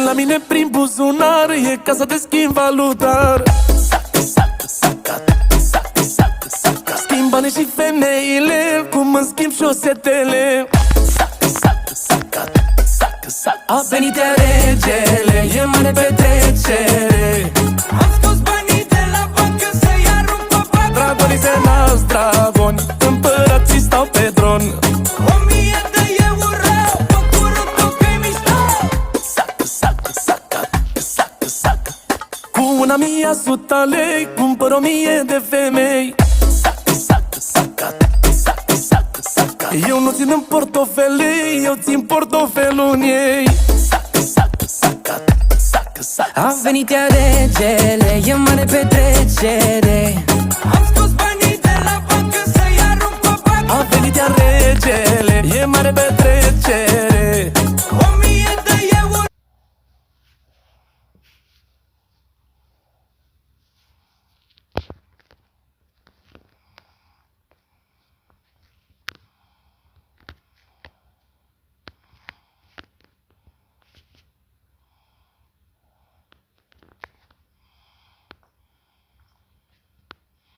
la mine prin buzunar, e casa de schimb valutar. Schimb banii și femeile, cum îmi schimb șosetele. A venit iar regele, e mare petrecere. Am scos banii de la bancă să-i arunc pe pat. Dragonii se nasc dragoni, împărații stau pe tron. 1000 de euro, păcurul tău că-i mișto. Cu 1.100 lei cumpăr 1000 de femei. Eu nu țin în portofele, eu țin portofelul în ei. A venit iar regele, e mare petrecere. Am scos banii de la bancă să-i arunc pe pat. A venit iar regele, e mare petrecere.